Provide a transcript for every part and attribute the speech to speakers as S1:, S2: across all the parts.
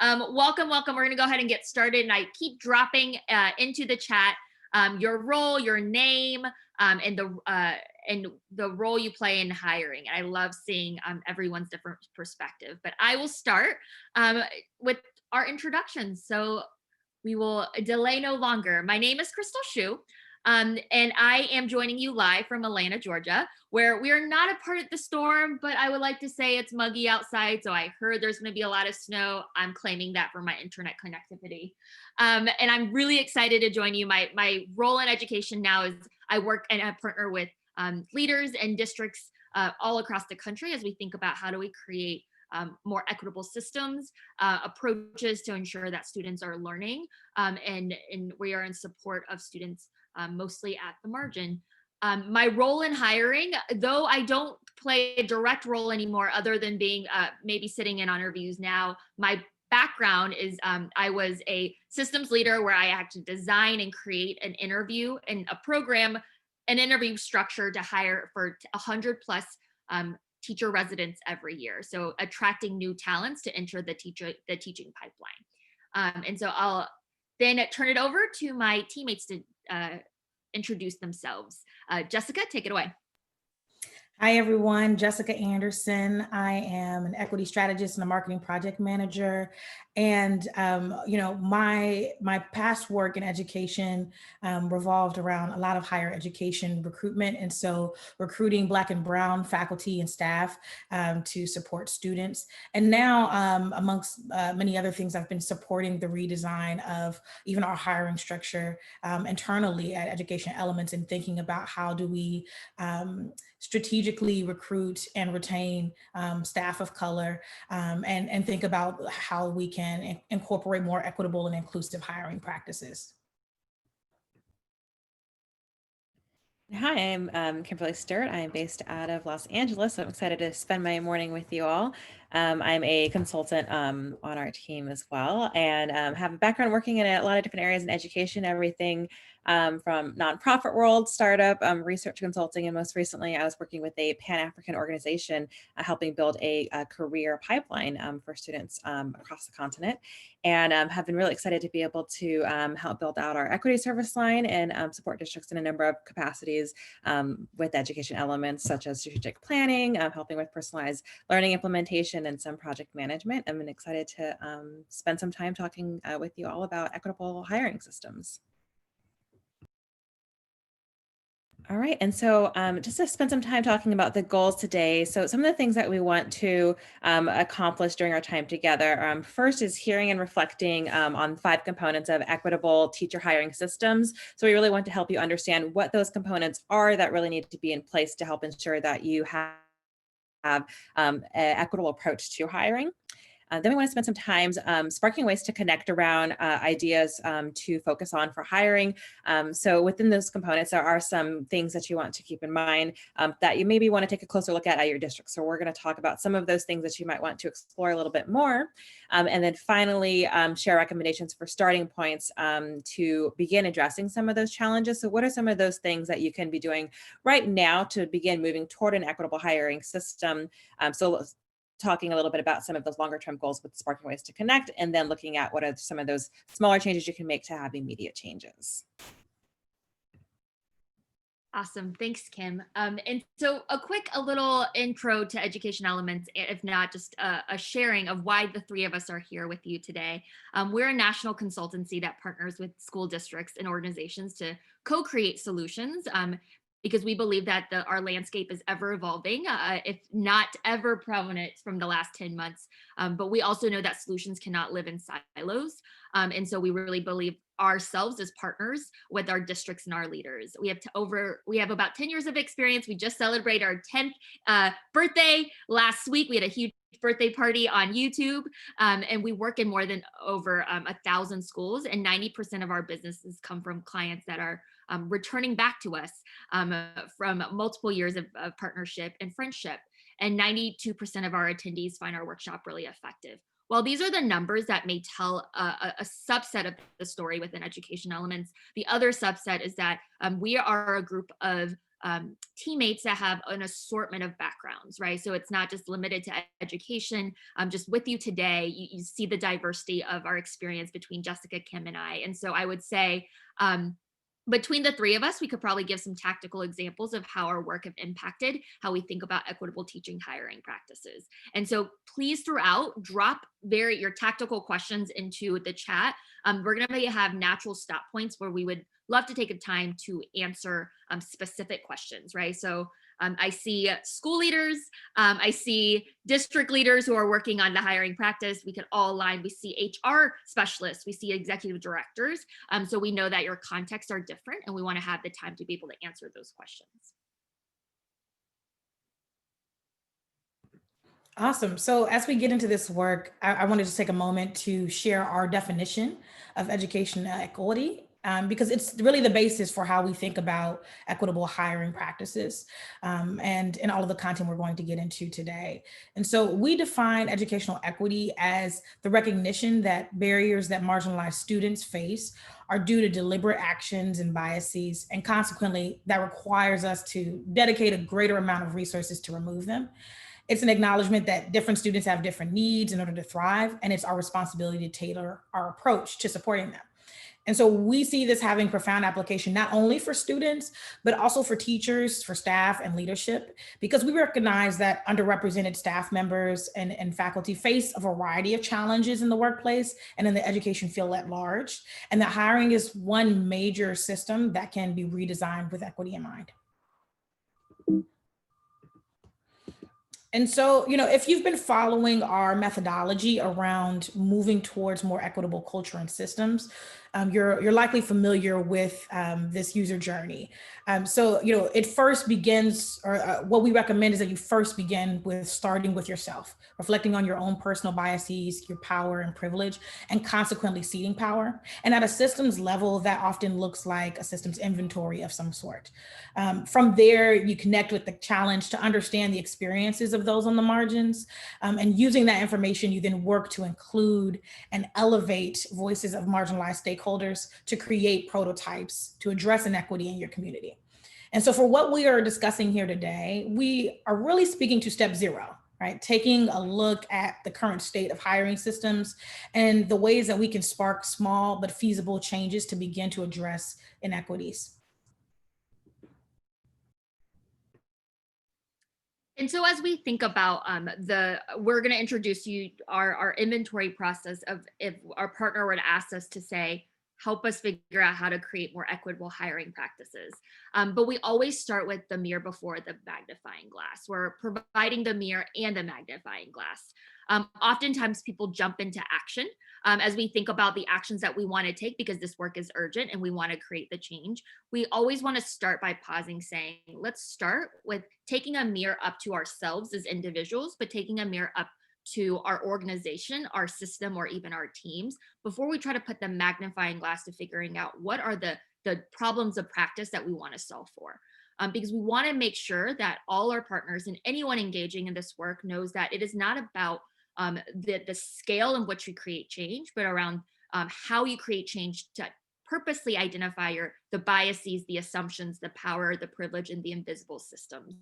S1: Welcome. We're going to go ahead and get started. And I keep dropping into the chat your role, your name, and the role you play in hiring. I love seeing everyone's different perspective. But I will start with our introductions. So we will delay no longer. My name is Crystal Shu. And I am joining you live from Atlanta, Georgia, where we are not a part of the storm, but I would like to say it's muggy outside. So I heard there's going to be a lot of snow. I'm claiming that for my internet connectivity. And I'm really excited to join you. My role in education now is I work and I partner with leaders and districts all across the country as we think about how do we create more equitable systems, approaches to ensure that students are learning, and we are in support of students mostly at the margin. My role in hiring, though I don't play a direct role anymore other than being maybe sitting in on interviews now, my background is I was a systems leader where I had to design and create an interview and a program, an interview structure to hire for 100 plus teacher residents every year. So attracting new talents to enter the teaching pipeline. And so I'll then turn it over to my teammates to introduce themselves. Jessica, take it away.
S2: Hi, everyone. Jessica Anderson. I am an equity strategist and a marketing project manager. And, my past work in education revolved around a lot of higher education recruitment. And so recruiting Black and Brown faculty and staff to support students. And now, amongst many other things, I've been supporting the redesign of even our hiring structure internally at Education Elements and thinking about how do we strategically recruit and retain staff of color and think about how we can incorporate more equitable and inclusive hiring practices.
S3: Hi, I'm Kimberly Sturt. I'm based out of Los Angeles, so I'm excited to spend my morning with you all. I'm a consultant on our team as well, and have a background working in a lot of different areas in education, everything from nonprofit world, startup, research consulting, and most recently I was working with a Pan-African organization helping build a career pipeline for students across the continent, and have been really excited to be able to help build out our equity service line and support districts in a number of capacities with education elements such as strategic planning, helping with personalized learning implementation, and some project management. I'm excited to spend some time talking with you all about equitable hiring systems. All right, and so just to spend some time talking about the goals today. So some of the things that we want to accomplish during our time together. First is hearing and reflecting on 5 components of equitable teacher hiring systems. So we really want to help you understand what those components are that really need to be in place to help ensure that you have an equitable approach to hiring. Then we want to spend some time sparking ways to connect around ideas to focus on for hiring. So within those components, there are some things that you want to keep in mind that you maybe want to take a closer look at your district. So we're going to talk about some of those things that you might want to explore a little bit more. And then finally, share recommendations for starting points to begin addressing some of those challenges. So what are some of those things that you can be doing right now to begin moving toward an equitable hiring system? So talking a little bit about some of those longer term goals with sparking ways to connect, and then looking at what are some of those smaller changes you can make to have immediate changes.
S1: Awesome. Thanks, Kim. And so a little intro to Education Elements, if not just a sharing of why the 3 of us are here with you today. We're a national consultancy that partners with school districts and organizations to co-create solutions because we believe that our landscape is ever evolving, if not ever prominent from the last 10 months. But we also know that solutions cannot live in silos. And so we really believe ourselves as partners with our districts and our leaders. We have about 10 years of experience. We just celebrated our 10th birthday last week. We had a huge birthday party on YouTube, and we work in more than over 1,000 schools, and 90% of our businesses come from clients that are returning back to us from multiple years of partnership and friendship. And 92% of our attendees find our workshop really effective. While these are the numbers that may tell a subset of the story within Education Elements, the other subset is that we are a group of teammates that have an assortment of backgrounds, right? So it's not just limited to education. Just with you today, you see the diversity of our experience between Jessica, Kim, and I. And so I would say, between the three of us, we could probably give some tactical examples of how our work have impacted how we think about equitable teaching hiring practices. And so please throughout, drop your tactical questions into the chat. We're gonna have natural stop points where we would love to take a time to answer specific questions, right? So I see school leaders, I see district leaders who are working on the hiring practice. We could all align. We see HR specialists, we see executive directors. So we know that your contexts are different and we want to have the time to be able to answer those questions.
S2: Awesome. So as we get into this work, I wanted to take a moment to share our definition of education equity, because it's really the basis for how we think about equitable hiring practices, and in all of the content we're going to get into today. And so we define educational equity as the recognition that barriers that marginalized students face are due to deliberate actions and biases, and consequently that requires us to dedicate a greater amount of resources to remove them. It's an acknowledgement that different students have different needs in order to thrive, and it's our responsibility to tailor our approach to supporting them. And so we see this having profound application, not only for students, but also for teachers, for staff and leadership, because we recognize that underrepresented staff members and faculty face a variety of challenges in the workplace and in the education field at large, and that hiring is one major system that can be redesigned with equity in mind. And so, if you've been following our methodology around moving towards more equitable culture and systems, you're likely familiar with this user journey. So, it first begins, or what we recommend is that you first begin with starting with yourself, reflecting on your own personal biases, your power and privilege, and consequently ceding power. And at a systems level, that often looks like a systems inventory of some sort. From there, you connect with the challenge to understand the experiences of those on the margins. And using that information, you then work to include and elevate voices of marginalized stakeholders to create prototypes to address inequity in your community. And so for what we are discussing here today, we are really speaking to step zero, right? Taking a look at the current state of hiring systems and the ways that we can spark small but feasible changes to begin to address inequities.
S1: And so as we think about we're going to introduce you our inventory process of if our partner were to ask us to say, help us figure out how to create more equitable hiring practices. But we always start with the mirror before the magnifying glass. We're providing the mirror and the magnifying glass. Oftentimes people jump into action as we think about the actions that we want to take because this work is urgent and we want to create the change. We always want to start by pausing, saying, let's start with taking a mirror up to ourselves as individuals, but taking a mirror up to our organization, our system, or even our teams before we try to put the magnifying glass to figuring out what are the problems of practice that we want to solve for. Because we want to make sure that all our partners and anyone engaging in this work knows that it is not about the scale in which we create change, but around how you create change to purposely identify the biases, the assumptions, the power, the privilege, and the invisible systems.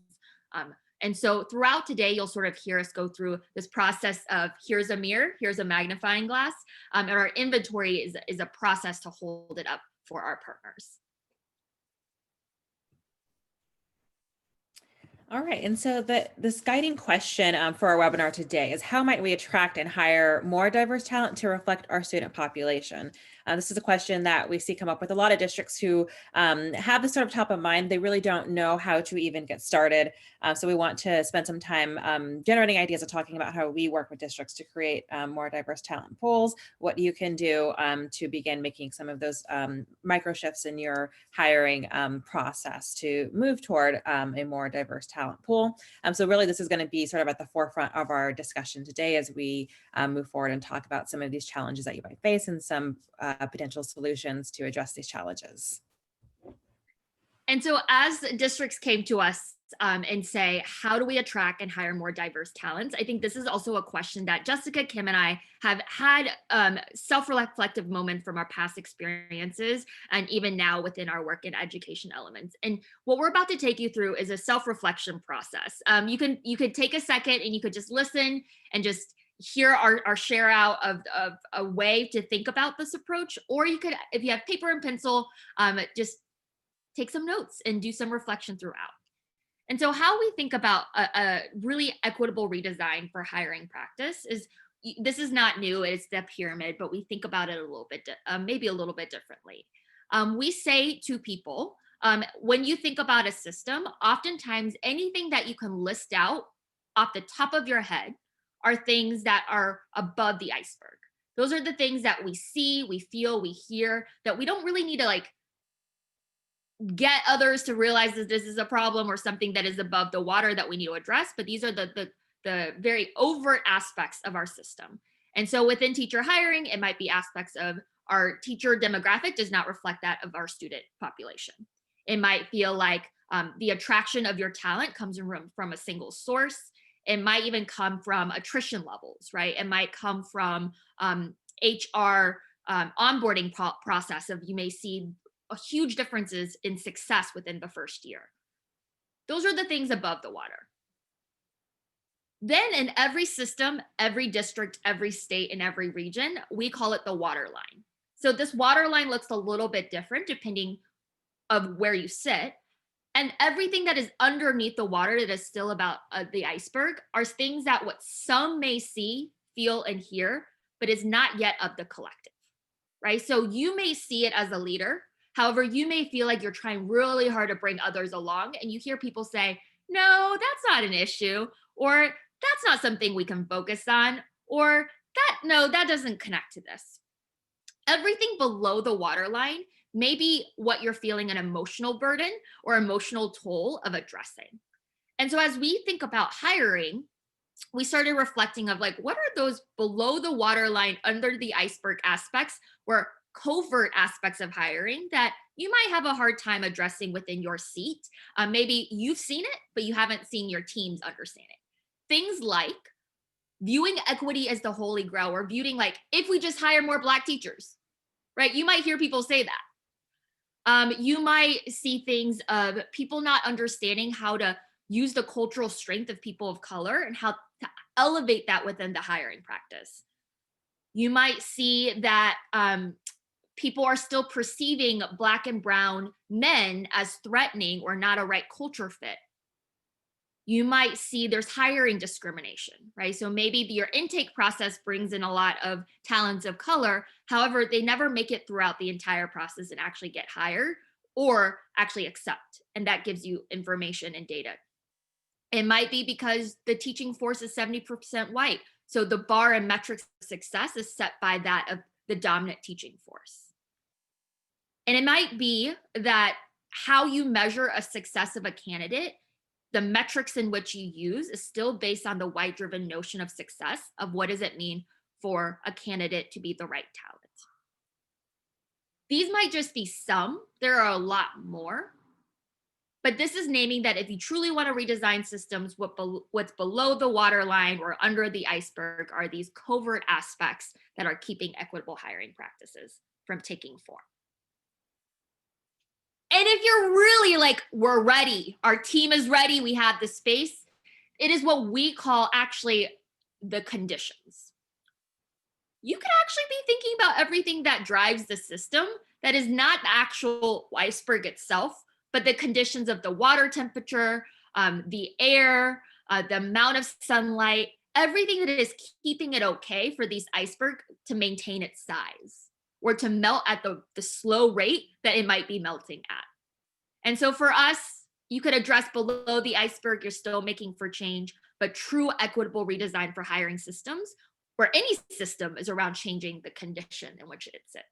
S1: And so throughout today, you'll sort of hear us go through this process of here's a mirror, here's a magnifying glass, and our inventory is a process to hold it up for our partners.
S3: All right, and so this guiding question for our webinar today is how might we attract and hire more diverse talent to reflect our student population? This is a question that we see come up with a lot of districts who have this sort of top of mind. They really don't know how to even get started. So we want to spend some time generating ideas and talking about how we work with districts to create more diverse talent pools, what you can do to begin making some of those micro shifts in your hiring process to move toward a more diverse talent pool. So really this is going to be sort of at the forefront of our discussion today as we move forward and talk about some of these challenges that you might face and some potential solutions to address these challenges.
S1: And so as districts came to us and say, how do we attract and hire more diverse talents? I think this is also a question that Jessica, Kim, and I have had self-reflective moments from our past experiences, and even now within our work in education elements. And what we're about to take you through is a self-reflection process. You could take a second and you could just listen and just hear our share out of a way to think about this approach, or you could, if you have paper and pencil, just take some notes and do some reflection throughout. And so how we think about a really equitable redesign for hiring practice is, this is not new, it's the pyramid, but we think about it a little bit, maybe a little bit differently. We say to people, when you think about a system, oftentimes anything that you can list out off the top of your head are things that are above the iceberg. Those are the things that we see, we feel, we hear, that we don't really need to like get others to realize that this is a problem or something that is above the water that we need to address, but these are the very overt aspects of our system. And so within teacher hiring, it might be aspects of our teacher demographic does not reflect that of our student population. It might feel like the attraction of your talent comes from a single source. It might even come from attrition levels, right? It might come from HR onboarding process of, you may see huge differences in success within the first year. Those are the things above the water. Then in every system, every district, every state, and every region, we call it the water line. So this water line looks a little bit different depending of where you sit. And everything that is underneath the water that is still about the iceberg are things that what some may see, feel, and hear, but is not yet of the collective, right? So you may see it as a leader. However, you may feel like you're trying really hard to bring others along, and you hear people say, no, that's not an issue, or that's not something we can focus on, or no, that doesn't connect to this. Everything below the waterline may be what you're feeling an emotional burden or emotional toll of addressing. And so as we think about hiring, we started reflecting of like, what are those below the waterline, under the iceberg aspects, where covert aspects of hiring that you might have a hard time addressing within your seat. Maybe you've seen it, but you haven't seen your teams understand it. Things like viewing equity as the holy grail, or viewing like, if we just hire more Black teachers, right? You might hear people say that. You might see things of people not understanding how to use the cultural strength of people of color and how to elevate that within the hiring practice. You might see that people are still perceiving Black and brown men as threatening or not a right culture fit. You might see there's hiring discrimination, right? So maybe your intake process brings in a lot of talents of color. However, they never make it throughout the entire process and actually get hired or actually accept. And that gives you information and data. It might be because the teaching force is 70% white. So the bar and metrics of success is set by that of the dominant teaching force. And it might be that how you measure a success of a candidate, the metrics in which you use, is still based on the white-driven notion of success, of what does it mean for a candidate to be the right talent. These might just be some, there are a lot more, but this is naming that if you truly want to redesign systems, what's below the waterline or under the iceberg are these covert aspects that are keeping equitable hiring practices from taking form. And if you're really like, we're ready, our team is ready, we have the space, it is what we call actually the conditions. You could actually be thinking about everything that drives the system that is not the actual iceberg itself, but the conditions of the water temperature, the air, the amount of sunlight, everything that is keeping it okay for these iceberg to maintain its size, or to melt at the slow rate that it might be melting at. And so for us, you could address below the iceberg, you're still making for change, but true equitable redesign for hiring systems, where any system is around changing the condition in which it sits.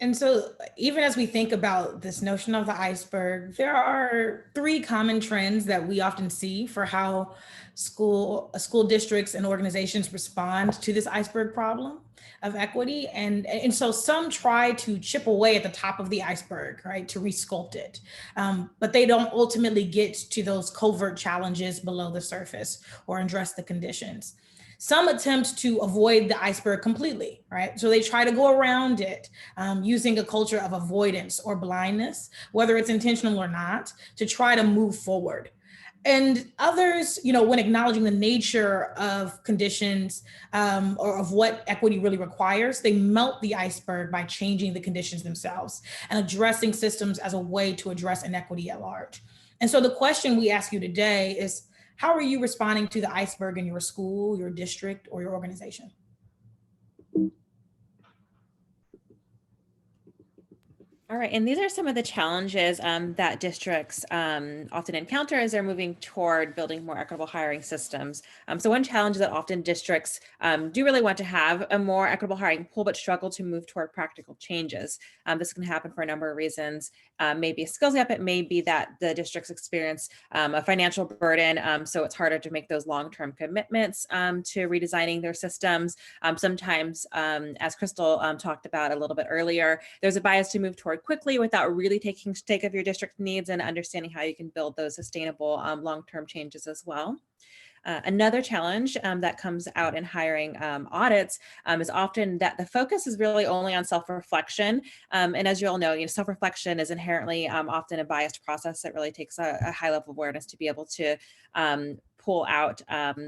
S2: And so even as we think about this notion of the iceberg, there are 3 common trends that we often see for how school districts and organizations respond to this iceberg problem. of equity. And so some try to chip away at the top of the iceberg, right, to resculpt it. But they don't ultimately get to those covert challenges below the surface or address the conditions. Some attempt to avoid the iceberg completely, right? So they try to go around it using a culture of avoidance or blindness, whether it's intentional or not, to try to move forward. And others, when acknowledging the nature of conditions or of what equity really requires, they melt the iceberg by changing the conditions themselves and addressing systems as a way to address inequity at large. And so the question we ask you today is, how are you responding to the iceberg in your school, your district, or your organization?
S3: All right, and these are some of the challenges that districts often encounter as they're moving toward building more equitable hiring systems. So one challenge is that often districts do really want to have a more equitable hiring pool, but struggle to move toward practical changes. This can happen for a number of reasons. Maybe a skills gap, it may be that the districts experience a financial burden, so it's harder to make those long-term commitments to redesigning their systems. Sometimes, as Crystal talked about a little bit earlier, there's a bias to move toward quickly without really taking stock of your district needs and understanding how you can build those sustainable long-term changes as well. Another challenge that comes out in hiring audits is often that the focus is really only on self-reflection. And as you all know, self-reflection is inherently often a biased process that really takes a high level of awareness to be able to pull out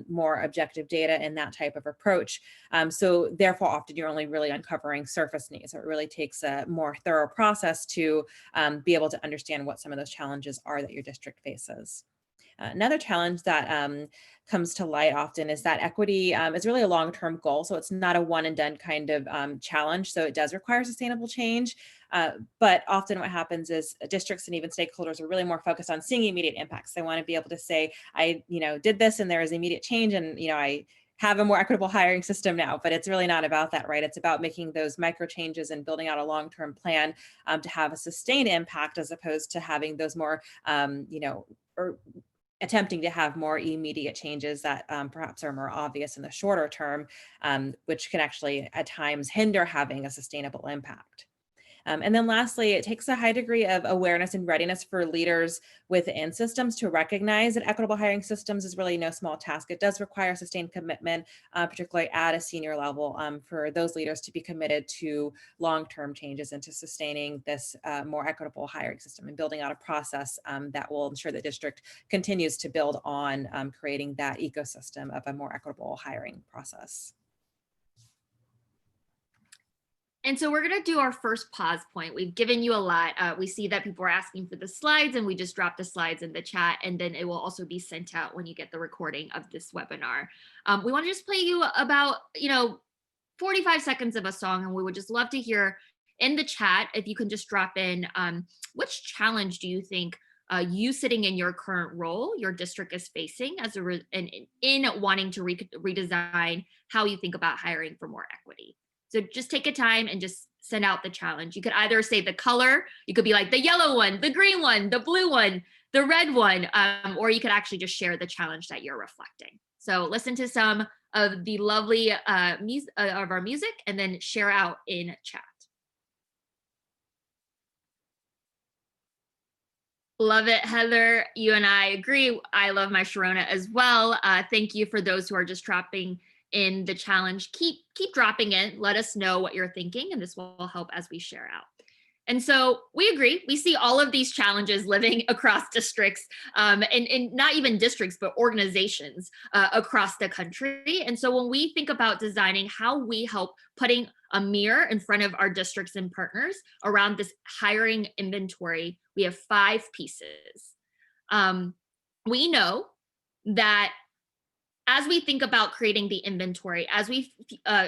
S3: more objective data in that type of approach. So therefore, often you're only really uncovering surface needs. So it really takes a more thorough process to be able to understand what some of those challenges are that your district faces. Another challenge that comes to light often is that equity is really a long-term goal. So it's not a one and done kind of challenge. So it does require sustainable change. But often what happens is districts and even stakeholders are really more focused on seeing immediate impacts. They want to be able to say, I did this and there is immediate change, and I have a more equitable hiring system now, but it's really not about that, right? It's about making those micro changes and building out a long-term plan to have a sustained impact, as opposed to having those more, or attempting to have more immediate changes that perhaps are more obvious in the shorter term, which can actually at times hinder having a sustainable impact. And then lastly, it takes a high degree of awareness and readiness for leaders within systems to recognize that equitable hiring systems is really no small task. It does require sustained commitment, particularly at a senior level, for those leaders to be committed to long-term changes and to sustaining this more equitable hiring system and building out a process that will ensure the district continues to build on creating that ecosystem of a more equitable hiring process.
S1: And so we're going to do our first pause point. We've given you a lot. We see that people are asking for the slides, and we just dropped the slides in the chat, and then it will also be sent out when you get the recording of this webinar. We want to just play you about 45 seconds of a song, and we would just love to hear in the chat if you can just drop in which challenge do you think you sitting in your current role your district is facing as in wanting to redesign how you think about hiring for more equity. So just take a time and just send out the challenge. You could either say the color, you could be like the yellow one, the green one, the blue one, the red one, or you could actually just share the challenge that you're reflecting. So listen to some of the lovely music of our music, and then share out in chat. Love it, Heather. You and I agree. I love my Sharona as well. Thank you for those who are just dropping in the challenge. Keep dropping in. Let us know what you're thinking, and this will help as we share out. And so we agree. We see all of these challenges living across districts, and not even districts, but organizations across the country. And so when we think about designing how we help putting a mirror in front of our districts and partners around this hiring inventory, we have 5 pieces. We know that as we think about creating the inventory, as we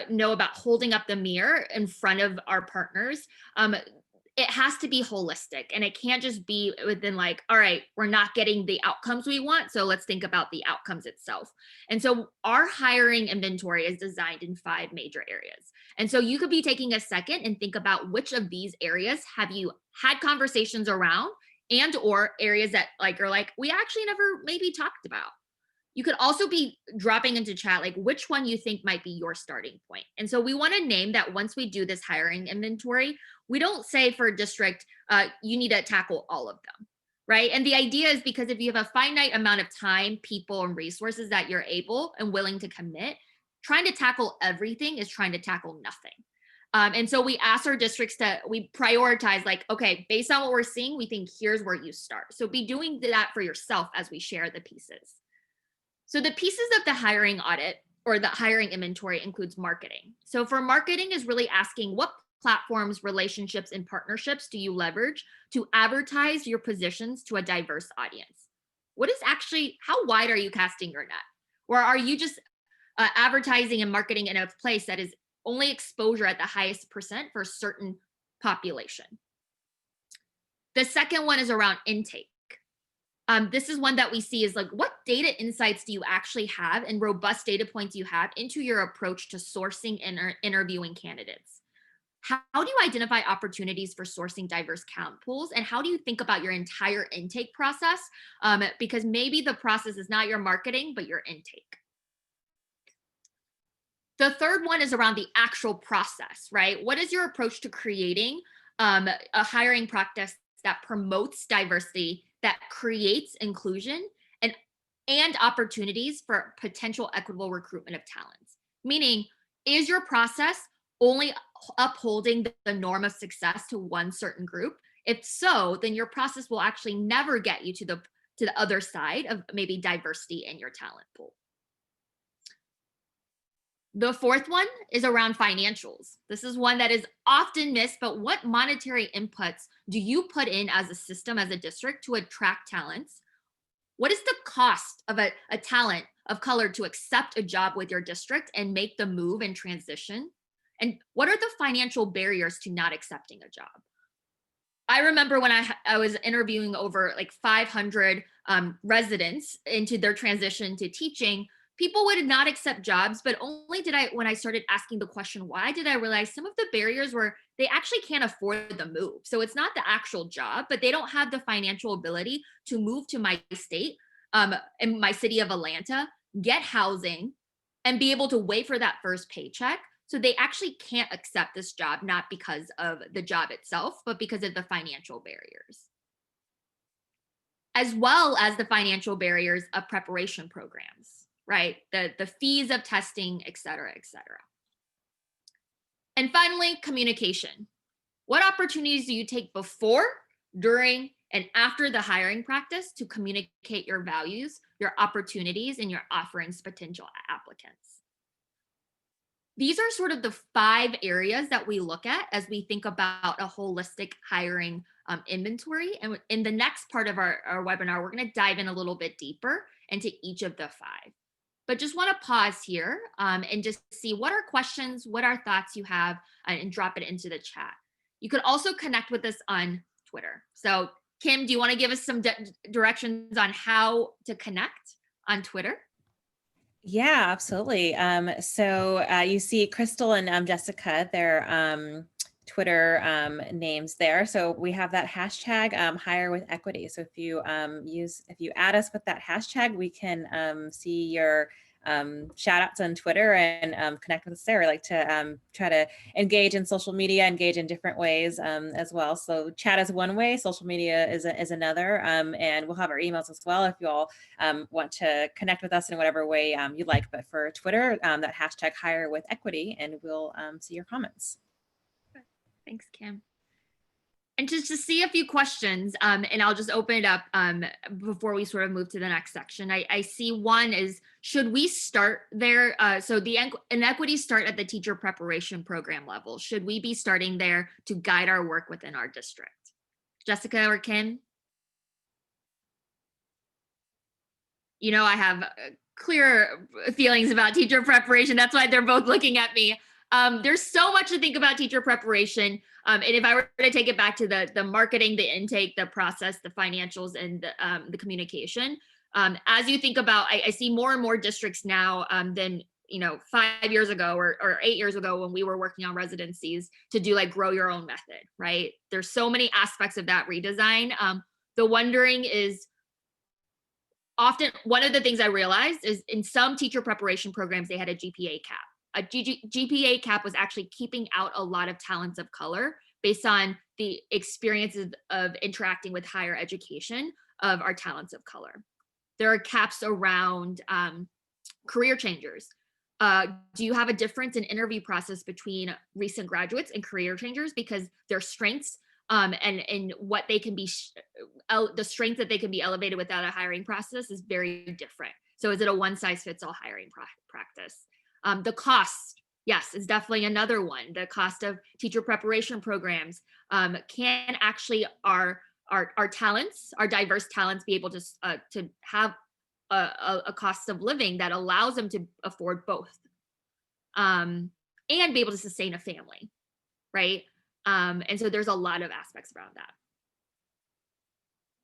S1: know about holding up the mirror in front of our partners, it has to be holistic, and it can't just be within like, all right, we're not getting the outcomes we want, so let's think about the outcomes itself. And so our hiring inventory is designed in 5 major areas. And so you could be taking a second and think about which of these areas have you had conversations around, and or areas that like are like, we actually never maybe talked about. You could also be dropping into chat like which one you think might be your starting point. And so we want to name that once we do this hiring inventory, we don't say for a district, you need to tackle all of them, right? And the idea is because if you have a finite amount of time, people, and resources that you're able and willing to commit, trying to tackle everything is trying to tackle nothing. And so we ask our districts we prioritize like, okay, based on what we're seeing, we think here's where you start. So be doing that for yourself as we share the pieces. So the pieces of the hiring audit or the hiring inventory includes marketing. So for marketing is really asking what platforms, relationships, and partnerships do you leverage to advertise your positions to a diverse audience? What is actually, how wide are you casting your net? Or are you just advertising and marketing in a place that is only exposure at the highest percent for a certain population? The second one is around intake. This is one that we see is like, what data insights do you actually have and robust data points you have into your approach to sourcing and interviewing candidates? How do you identify opportunities for sourcing diverse talent pools? And how do you think about your entire intake process? Because maybe the process is not your marketing, but your intake. The third one is around the actual process, right? What is your approach to creating a hiring practice that promotes diversity, that creates inclusion and opportunities for potential equitable recruitment of talents? Meaning, is your process only upholding the norm of success to one certain group? If so, then your process will actually never get you to the other side of maybe diversity in your talent pool. The fourth one is around financials. This is one that is often missed, but what monetary inputs do you put in as a system, as a district, to attract talents? What is the cost of a talent of color to accept a job with your district and make the move and transition? And what are the financial barriers to not accepting a job? I remember when I was interviewing over like 500 residents into their transition to teaching, people would not accept jobs, but only when I started asking the question, why, did I realize some of the barriers were they actually can't afford the move. So it's not the actual job, but they don't have the financial ability to move to my state, in my city of Atlanta, get housing, and be able to wait for that first paycheck. So they actually can't accept this job, not because of the job itself, but because of the financial barriers, as well as the financial barriers of preparation programs, right? The fees of testing, et cetera, et cetera. And finally, communication. What opportunities do you take before, during, and after the hiring practice to communicate your values, your opportunities, and your offerings to potential applicants? These are sort of the 5 areas that we look at as we think about a holistic hiring inventory. And in the next part of our webinar, we're going to dive in a little bit deeper into each of the 5. But just want to pause here and just see what are questions, what are thoughts you have, and drop it into the chat. You could also connect with us on Twitter. So Kim, do you want to give us some directions on how to connect on Twitter?
S3: Yeah, absolutely. So you see Crystal and Jessica, their Twitter names there. So we have that hashtag hire with equity. So if you add us with that hashtag, we can see your shout outs on Twitter and connect with us there. We like to try to engage in social media, engage in different ways as well. So chat is one way, social media is another, and we'll have our emails as well if you all want to connect with us in whatever way you'd like. But for Twitter, that hashtag hire with equity, and we'll see your comments.
S1: Thanks, Kim. And just to see a few questions, and I'll just open it up before we sort of move to the next section. I see one is, should we start there? So the inequities start at the teacher preparation program level. Should we be starting there to guide our work within our district? Jessica or Kim? You know, I have clear feelings about teacher preparation. That's why they're both looking at me. There's so much to think about teacher preparation. And if I were to take it back to the marketing, the intake, the process, the financials, and the communication, as you think about, I see more and more districts now than 5 years ago or 8 years ago when we were working on residencies to do like grow your own method, right? There's so many aspects of that redesign. The wondering is, often one of the things I realized is in some teacher preparation programs, they had a GPA cap. GPA cap was actually keeping out a lot of talents of color based on the experiences of interacting with higher education of our talents of color. There are caps around career changers. Do you have a difference in interview process between recent graduates and career changers because their strengths and what they can be, the strength that they can be elevated without a hiring process is very different. So is it a one size fits all hiring practice? The cost, yes, is definitely another one. The cost of teacher preparation programs can actually our talents, our diverse talents, be able to have a cost of living that allows them to afford both and be able to sustain a family, right? And so there's a lot of aspects around that.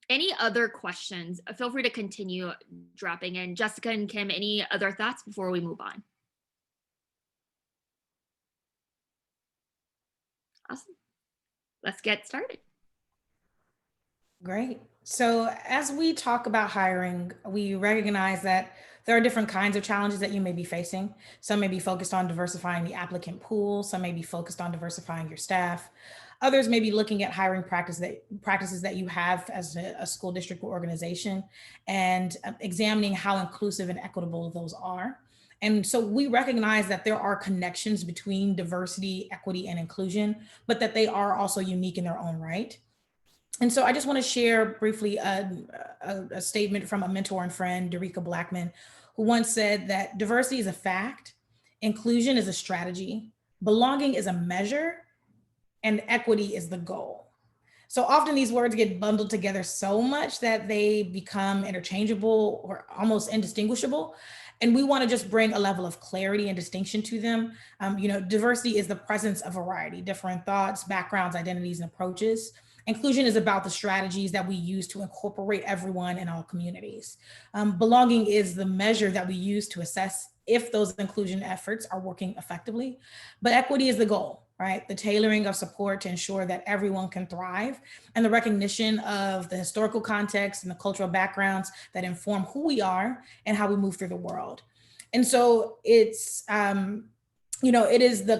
S1: Any other questions? Feel free to continue dropping in. Jessica and Kim, any other thoughts before we move on? Awesome. Let's get started.
S2: Great. So as we talk about hiring, we recognize that there are different kinds of challenges that you may be facing. Some may be focused on diversifying the applicant pool. Some may be focused on diversifying your staff. Others may be looking at hiring practices that you have as a school district or organization and examining how inclusive and equitable those are. And so we recognize that there are connections between diversity, equity, and inclusion, but that they are also unique in their own right. And so I just want to share briefly a statement from a mentor and friend, Derica Blackman, who once said that diversity is a fact, inclusion is a strategy, belonging is a measure, and equity is the goal. So often these words get bundled together so much that they become interchangeable or almost indistinguishable. And we want to just bring a level of clarity and distinction to them. Diversity is the presence of variety, different thoughts, backgrounds, identities, and approaches. Inclusion is about the strategies that we use to incorporate everyone in all communities. Belonging is the measure that we use to assess if those inclusion efforts are working effectively. But equity is the goal, right? The tailoring of support to ensure that everyone can thrive, and the recognition of the historical context and the cultural backgrounds that inform who we are and how we move through the world. And so it's, it is the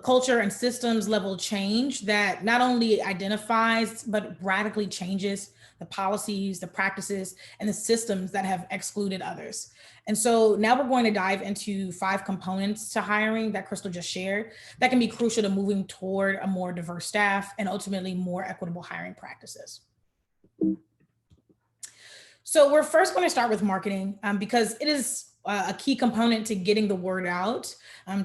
S2: culture and systems level change that not only identifies, but radically changes the policies, the practices, and the systems that have excluded others. And so now we're going to dive into 5 components to hiring that Crystal just shared that can be crucial to moving toward a more diverse staff and ultimately more equitable hiring practices. So we're first going to start with marketing because it is a key component to getting the word out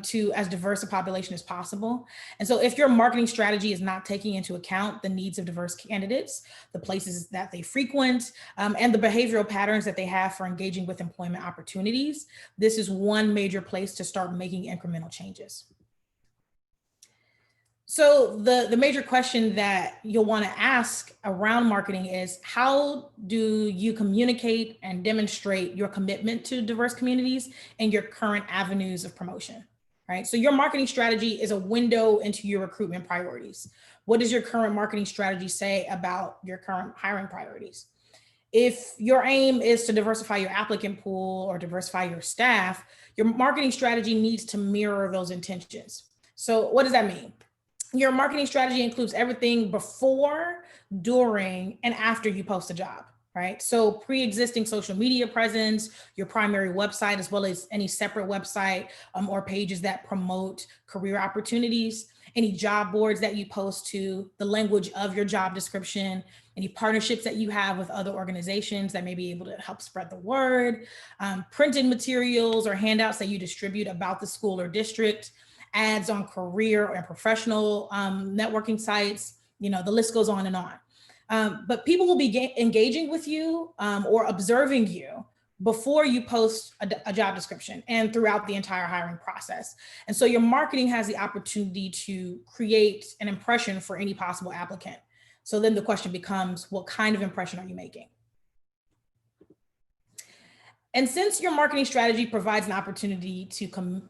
S2: to as diverse a population as possible. And so if your marketing strategy is not taking into account the needs of diverse candidates, the places that they frequent, and the behavioral patterns that they have for engaging with employment opportunities, this is one major place to start making incremental changes. So the major question that you'll want to ask around marketing is, how do you communicate and demonstrate your commitment to diverse communities and your current avenues of promotion, right? So your marketing strategy is a window into your recruitment priorities. What does your current marketing strategy say about your current hiring priorities? If your aim is to diversify your applicant pool or diversify your staff, your marketing strategy needs to mirror those intentions. So what does that mean? Your marketing strategy includes everything before, during, and after you post a job, right? So pre-existing social media presence, your primary website, as well as any separate website or pages that promote career opportunities, any job boards that you post to, the language of your job description, any partnerships that you have with other organizations that may be able to help spread the word, printed materials or handouts that you distribute about the school or district, ads on career and professional networking sites, the list goes on and on. But people will be engaging with you or observing you before you post a job description and throughout the entire hiring process. And so your marketing has the opportunity to create an impression for any possible applicant. So then the question becomes, what kind of impression are you making? And since your marketing strategy provides an opportunity to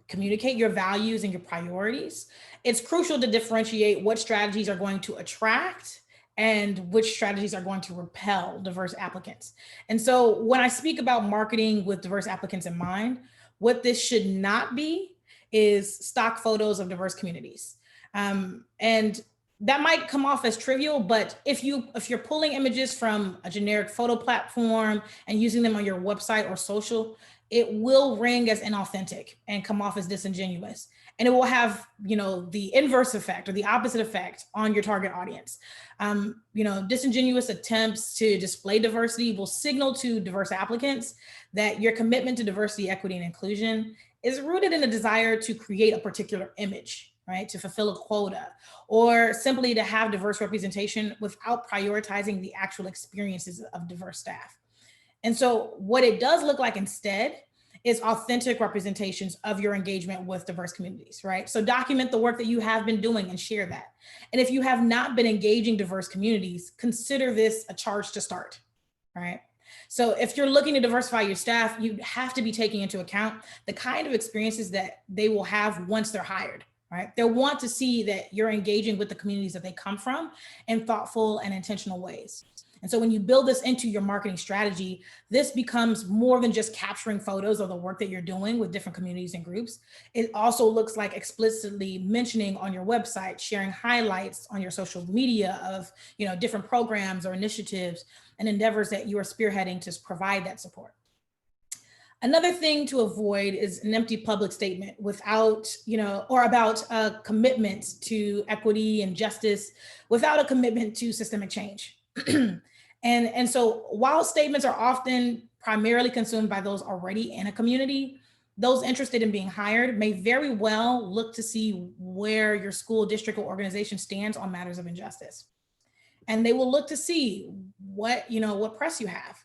S2: communicate your values and your priorities, it's crucial to differentiate what strategies are going to attract and which strategies are going to repel diverse applicants. And so when I speak about marketing with diverse applicants in mind, what this should not be is stock photos of diverse communities. And that might come off as trivial, but if you're pulling images from a generic photo platform and using them on your website or social, it will ring as inauthentic and come off as disingenuous. And it will have, the inverse effect or the opposite effect on your target audience. Disingenuous attempts to display diversity will signal to diverse applicants that your commitment to diversity, equity, and inclusion is rooted in a desire to create a particular image, right? To fulfill a quota, or simply to have diverse representation without prioritizing the actual experiences of diverse staff. And so what it does look like instead is authentic representations of your engagement with diverse communities, right? So document the work that you have been doing and share that. And if you have not been engaging diverse communities, consider this a charge to start, right? So if you're looking to diversify your staff, you have to be taking into account the kind of experiences that they will have once they're hired, right? They'll want to see that you're engaging with the communities that they come from in thoughtful and intentional ways. And so when you build this into your marketing strategy, this becomes more than just capturing photos of the work that you're doing with different communities and groups. It also looks like explicitly mentioning on your website, sharing highlights on your social media of, different programs or initiatives and endeavors that you are spearheading to provide that support. Another thing to avoid is an empty public statement without, or about a commitment to equity and justice without a commitment to systemic change. And so while statements are often primarily consumed by those already in a community, those interested in being hired may very well look to see where your school, district, or organization stands on matters of injustice. And they will look to see what press you have.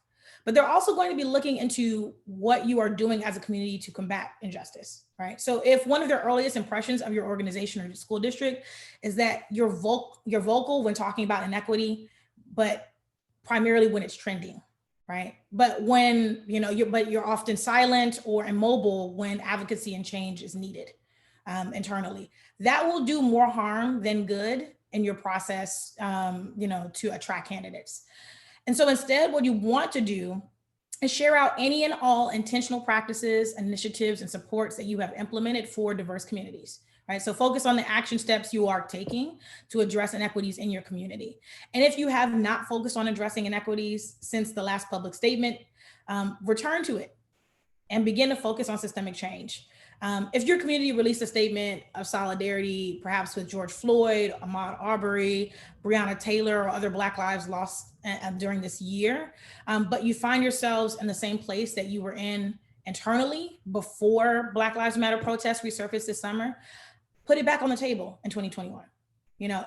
S2: But they're also going to be looking into what you are doing as a community to combat injustice, right? So if one of their earliest impressions of your organization or your school district is that you're vocal when talking about inequity, but primarily when it's trending, right? But when, you're often silent or immobile when advocacy and change is needed internally, that will do more harm than good in your process, to attract candidates. And so instead, what you want to do is share out any and all intentional practices, initiatives, and supports that you have implemented for diverse communities, right? So focus on the action steps you are taking to address inequities in your community. And if you have not focused on addressing inequities since the last public statement, return to it and begin to focus on systemic change. If your community released a statement of solidarity, perhaps with George Floyd, Ahmaud Arbery, Breonna Taylor, or other Black lives lost during this year, but you find yourselves in the same place that you were in internally before Black Lives Matter protests resurfaced this summer, put it back on the table in 2021.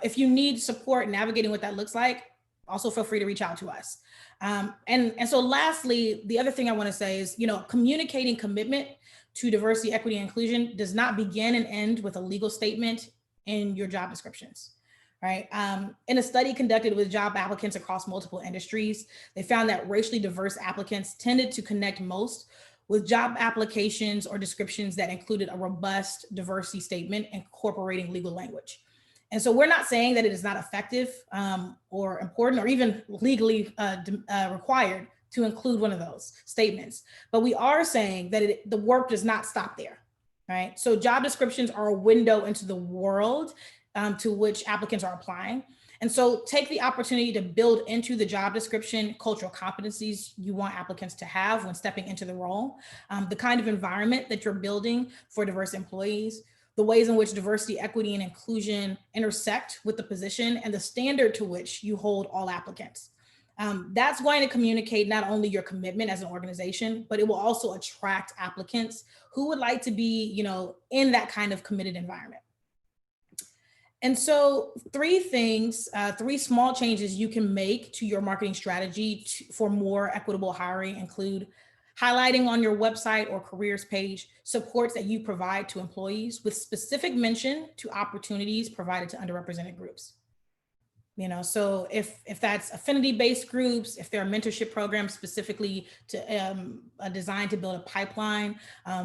S2: If you need support navigating what that looks like, also feel free to reach out to us. And so lastly, the other thing I want to say is, communicating commitment to diversity, equity, and inclusion does not begin and end with a legal statement in your job descriptions, right? In a study conducted with job applicants across multiple industries, they found that racially diverse applicants tended to connect most with job applications or descriptions that included a robust diversity statement incorporating legal language. And so we're not saying that it is not effective or important or even legally required to include one of those statements, but we are saying that the work does not stop there, right? So job descriptions are a window into the world to which applicants are applying. And so take the opportunity to build into the job description cultural competencies you want applicants to have when stepping into the role, the kind of environment that you're building for diverse employees, the ways in which diversity, equity, and inclusion intersect with the position, and the standard to which you hold all applicants. That's going to communicate not only your commitment as an organization, but it will also attract applicants who would like to be, in that kind of committed environment. And so three small changes you can make to your marketing strategy for more equitable hiring include highlighting on your website or careers page supports that you provide to employees with specific mention to opportunities provided to underrepresented groups. So if that's affinity-based groups, if there are mentorship programs specifically designed to build a pipeline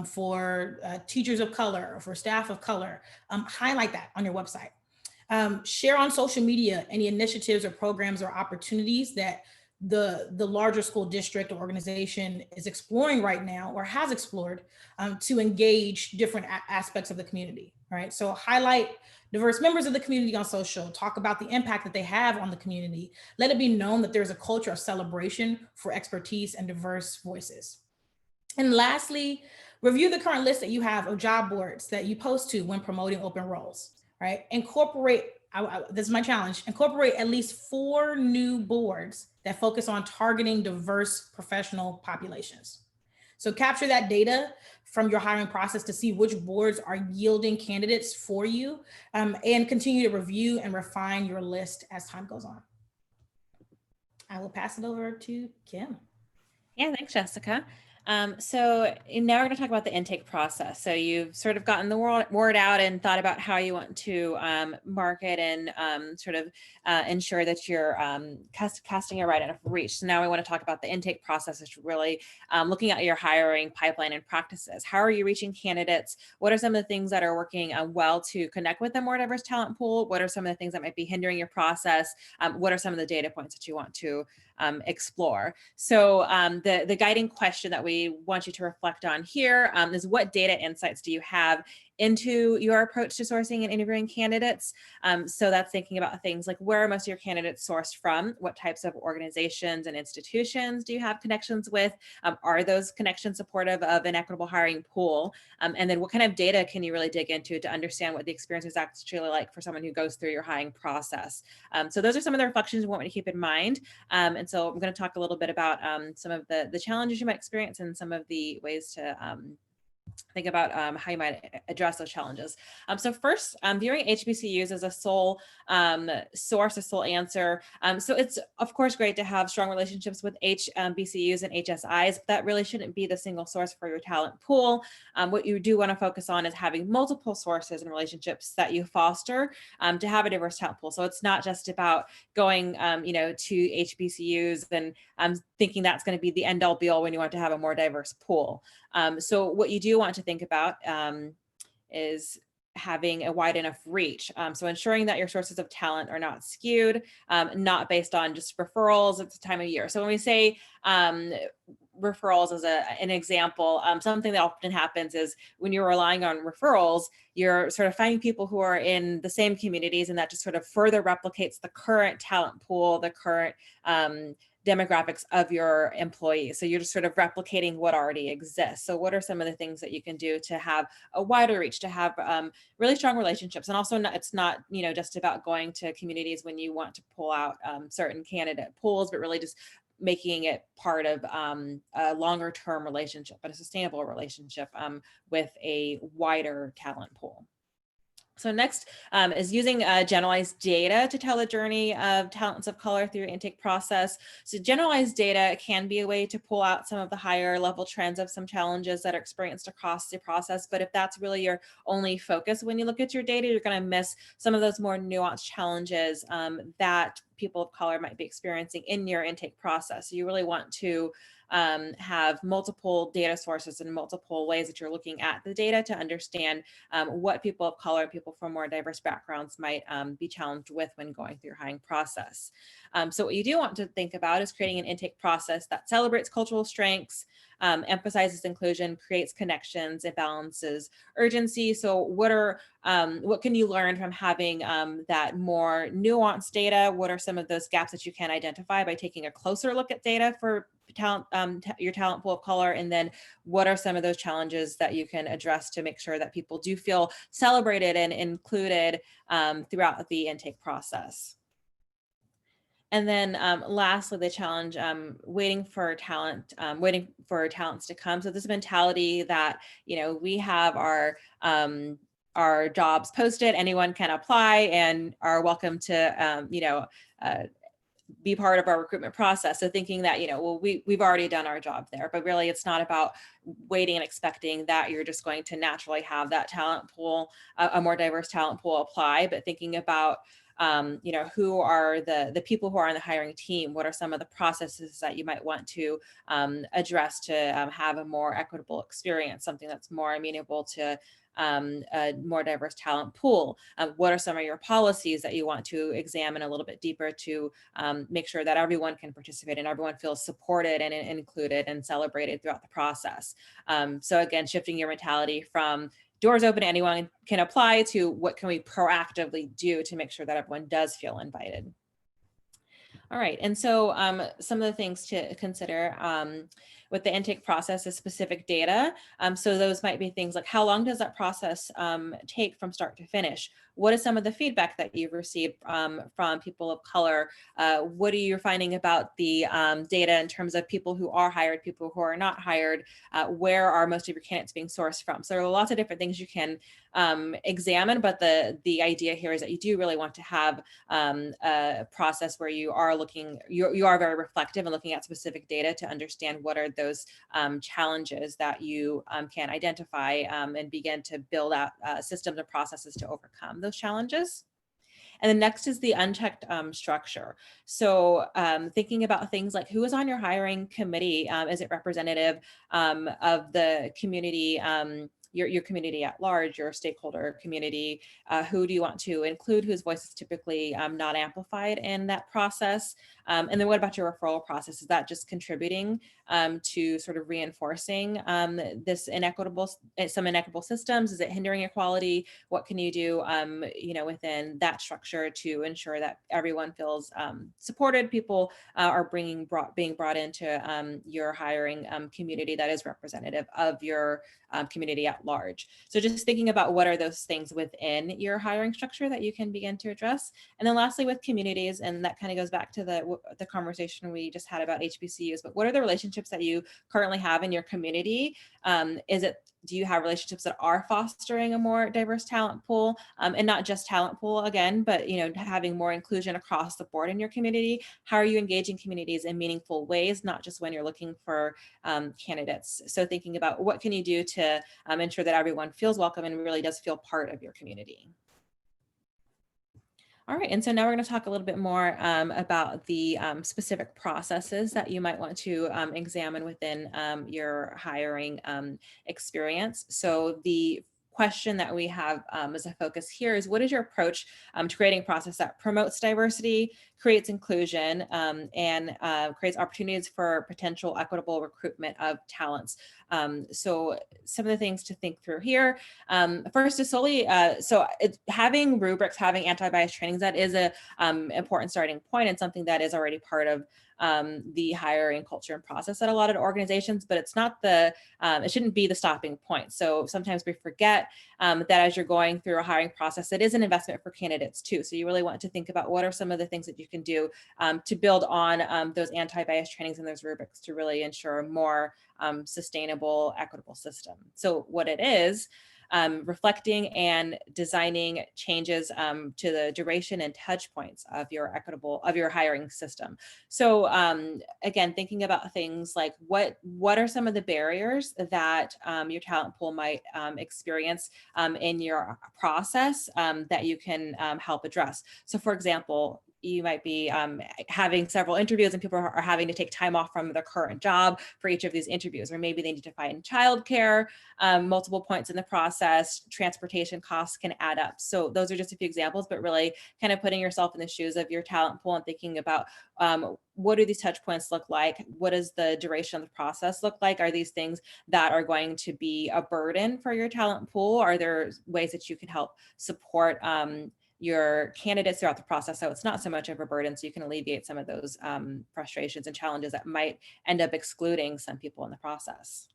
S2: for teachers of color or for staff of color, highlight that on your website. Share on social media any initiatives or programs or opportunities that the larger school district or organization is exploring right now or has explored to engage different aspects of the community, right? So highlight diverse members of the community on social, talk about the impact that they have on the community. Let it be known that there's a culture of celebration for expertise and diverse voices. And lastly, review the current list that you have of job boards that you post to when promoting open roles, right? Incorporate, this is my challenge, incorporate at least 4 new boards that focus on targeting diverse professional populations. So capture that data from your hiring process to see which boards are yielding candidates for you, and continue to review and refine your list as time goes on. I will pass it over to Kim.
S3: Yeah, thanks, Jessica. So now we're going to talk about the intake process. So you've sort of gotten the word out and thought about how you want to market and sort of ensure that you're casting a wide enough reach. So now we want to talk about the intake process, which is really looking at your hiring pipeline and practices. How are you reaching candidates? What are some of the things that are working well to connect with a more diverse talent pool? What are some of the things that might be hindering your process? What are some of the data points that you want to explore? So the guiding question that we want you to reflect on here is, what data insights do you have into your approach to sourcing and interviewing candidates? So that's thinking about things like, where are most of your candidates sourced from? What types of organizations and institutions do you have connections with? Are those connections supportive of an equitable hiring pool? And then what kind of data can you really dig into to understand what the experience is actually like for someone who goes through your hiring process? So those are some of the reflections we want you to keep in mind. And so I'm going to talk a little bit about some of the challenges you might experience and some of the ways to think about how you might address those challenges. So first, viewing HBCUs as a sole source, a sole answer. So it's of course great to have strong relationships with HBCUs and HSIs, but that really shouldn't be the single source for your talent pool. What you do want to focus on is having multiple sources and relationships that you foster to have a diverse talent pool. So it's not just about going, to HBCUs and thinking that's going to be the end all be all when you want to have a more diverse pool. So what you do want to think about is having a wide enough reach. So ensuring that your sources of talent are not skewed, not based on just referrals at the time of year. So when we say referrals as an example, something that often happens is when you're relying on referrals, you're sort of finding people who are in the same communities, and that just sort of further replicates the current talent pool, the current demographics of your employees. So you're just sort of replicating what already exists. So what are some of the things that you can do to have a wider reach, to have really strong relationships? And also it's not, just about going to communities when you want to pull out certain candidate pools, but really just making it part of a longer term relationship and a sustainable relationship with a wider talent pool. So next is using generalized data to tell the journey of talents of color through your intake process. So generalized data can be a way to pull out some of the higher level trends of some challenges that are experienced across the process. But if that's really your only focus when you look at your data, you're going to miss some of those more nuanced challenges that people of color might be experiencing in your intake process. So you really want to have multiple data sources and multiple ways that you're looking at the data to understand what people of color and people from more diverse backgrounds might be challenged with when going through your hiring process. So what you do want to think about is creating an intake process that celebrates cultural strengths, emphasizes inclusion, creates connections, it balances urgency. So what can you learn from having that more nuanced data? What are some of those gaps that you can identify by taking a closer look at data for talent, your talent pool of color? And then what are some of those challenges that you can address to make sure that people do feel celebrated and included throughout the intake process? And then lastly, the challenge, waiting for talents to come. So this mentality that, we have our jobs posted, anyone can apply and are welcome to, be part of our recruitment process. So thinking that, we've already done our job there, but really it's not about waiting and expecting that you're just going to naturally have that talent pool, a more diverse talent pool apply, but thinking about who are the people who are on the hiring team? What are some of the processes that you might want to address to have a more equitable experience, something that's more amenable to a more diverse talent pool? What are some of your policies that you want to examine a little bit deeper to make sure that everyone can participate and everyone feels supported and included and celebrated throughout the process? So again, shifting your mentality from doors open, anyone can apply, to what can we proactively do to make sure that everyone does feel invited. All right, and so some of the things to consider with the intake process is specific data. So those might be things like, how long does that process take from start to finish? What is some of the feedback that you've received from people of color? What are you finding about the data in terms of people who are hired, people who are not hired? Where are most of your candidates being sourced from? So there are lots of different things you can examine, but the idea here is that you do really want to have a process where you are looking, you are very reflective and looking at specific data to understand what are those challenges that you can identify and begin to build out systems and processes to overcome those challenges. And then next is the unchecked structure. So thinking about things like, who is on your hiring committee? Is it representative of the community, your community at large, your stakeholder community? Who do you want to include, whose voice is typically not amplified in that process? And then what about your referral process? Is that just contributing to sort of reinforcing this some inequitable systems? Is it hindering equality? What can you do, within that structure to ensure that everyone feels supported? People are being brought into your hiring community that is representative of your community at large. So just thinking about what are those things within your hiring structure that you can begin to address. And then lastly, with communities, and that kind of goes back to the conversation we just had about HBCUs, but what are the relationships that you currently have in your community? Do you have relationships that are fostering a more diverse talent pool, and not just talent pool again, but having more inclusion across the board in your community? How are you engaging communities in meaningful ways, not just when you're looking for candidates? So thinking about what can you do to ensure that everyone feels welcome and really does feel part of your community. All right, and so now we're going to talk a little bit more about the specific processes that you might want to examine within your hiring experience. So the question that we have as a focus here is, what is your approach to creating a process that promotes diversity, creates inclusion, and creates opportunities for potential equitable recruitment of talents? So some of the things to think through here. First is solely, having rubrics, having anti-bias trainings, that is a important starting point and something that is already part of the hiring culture and process at a lot of organizations, but it's not it shouldn't be the stopping point. So sometimes we forget that as you're going through a hiring process, it is an investment for candidates too. So you really want to think about what are some of the things that you can do to build on those anti-bias trainings and those rubrics to really ensure a more sustainable, equitable system. So what it is, reflecting and designing changes to the duration and touch points of your hiring system. So again, thinking about things like what are some of the barriers that your talent pool might experience in your process that you can help address. So for example, you might be having several interviews and people are having to take time off from their current job for each of these interviews, or maybe they need to find childcare, multiple points in the process, transportation costs can add up. So those are just a few examples, but really kind of putting yourself in the shoes of your talent pool and thinking about what do these touch points look like? What does the duration of the process look like? Are these things that are going to be a burden for your talent pool? Are there ways that you can help support your candidates throughout the process so it's not so much of a burden, so you can alleviate some of those frustrations and challenges that might end up excluding some people in the process.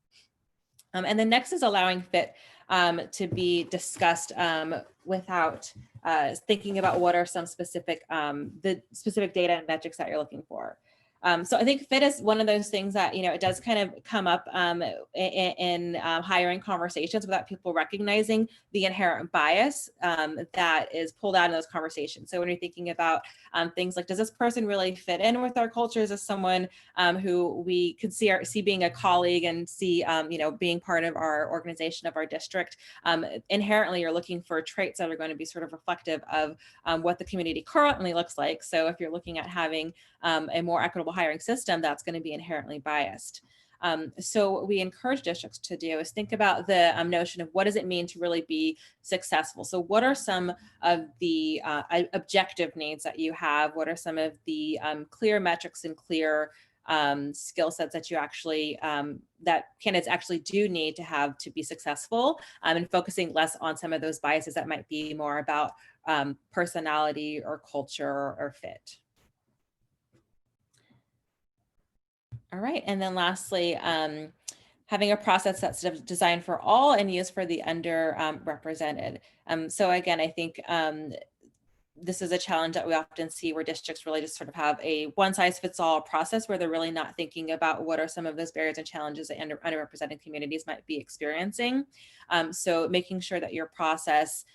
S3: And then next is allowing fit to be discussed without thinking about what are some specific, the specific data and metrics that you're looking for. So I think fit is one of those things that, it does kind of come up in hiring conversations without people recognizing the inherent bias that is pulled out in those conversations. So when you're thinking about things like, does this person really fit in with our culture? Is this someone who we could see being a colleague and see, being part of our organization, of our district? Inherently, you're looking for traits that are going to be sort of reflective of what the community currently looks like. So if you're looking at having a more equitable hiring system, that's going to be inherently biased. So what we encourage districts to do is think about the notion of what does it mean to really be successful. So what are some of the objective needs that you have? What are some of the clear metrics and clear skill sets that you actually that candidates actually do need to have to be successful, and focusing less on some of those biases that might be more about personality or culture or fit. All right, and then lastly, having a process that's sort of designed for all and used for the underrepresented. So again, I think this is a challenge that we often see where districts really just sort of have a one-size-fits-all process where they're really not thinking about what are some of those barriers and challenges that underrepresented communities might be experiencing. So making sure that your process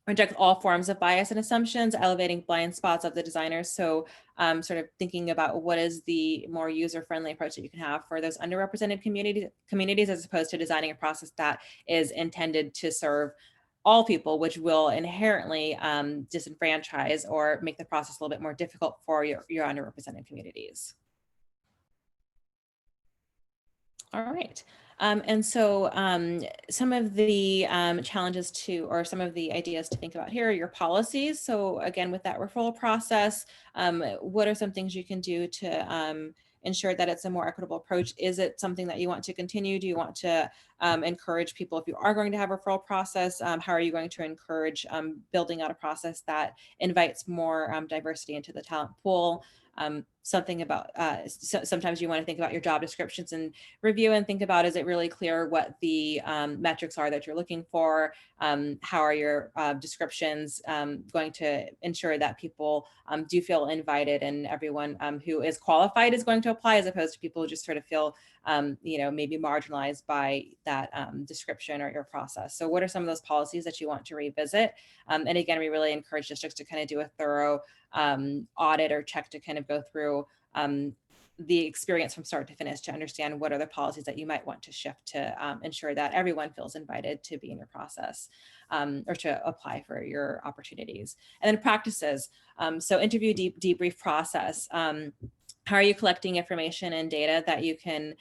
S3: rejects all forms of bias and assumptions, elevating blind spots of the designers. So sort of thinking about what is the more user-friendly approach that you can have for those underrepresented communities as opposed to designing a process that is intended to serve all people, which will inherently disenfranchise or make the process a little bit more difficult for your underrepresented communities. All right. And so some of the challenges or some of the ideas to think about here are your policies. So again, with that referral process, what are some things you can do to ensure that it's a more equitable approach? Is it something that you want to continue? Do you want to encourage people, if you are going to have a referral process, how are you going to encourage building out a process that invites more diversity into the talent pool? Something about sometimes you want to think about your job descriptions and review and think about, is it really clear what the metrics are that you're looking for? How are your descriptions going to ensure that people do feel invited and everyone who is qualified is going to apply, as opposed to people who just sort of feel maybe marginalized by that description or your process. So what are some of those policies that you want to revisit? And again, we really encourage districts to kind of do a thorough audit or check to kind of go through the experience from start to finish to understand what are the policies that you might want to shift to ensure that everyone feels invited to be in your process or to apply for your opportunities. And then practices. So interview debrief process. How are you collecting information and data that you can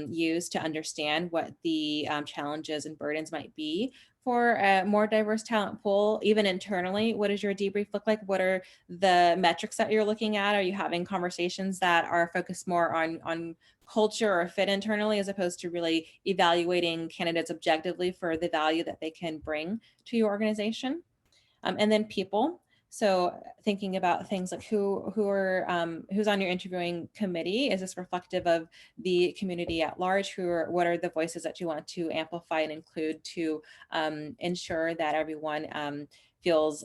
S3: use to understand what the challenges and burdens might be for a more diverse talent pool? Even internally, what does your debrief look like? What are the metrics that you're looking at? Are you having conversations that are focused more on culture or fit internally, as opposed to really evaluating candidates objectively for the value that they can bring to your organization? And then people. So thinking about things like who's on your interviewing committee. Is this reflective of the community at large? What are the voices that you want to amplify and include to ensure that everyone feels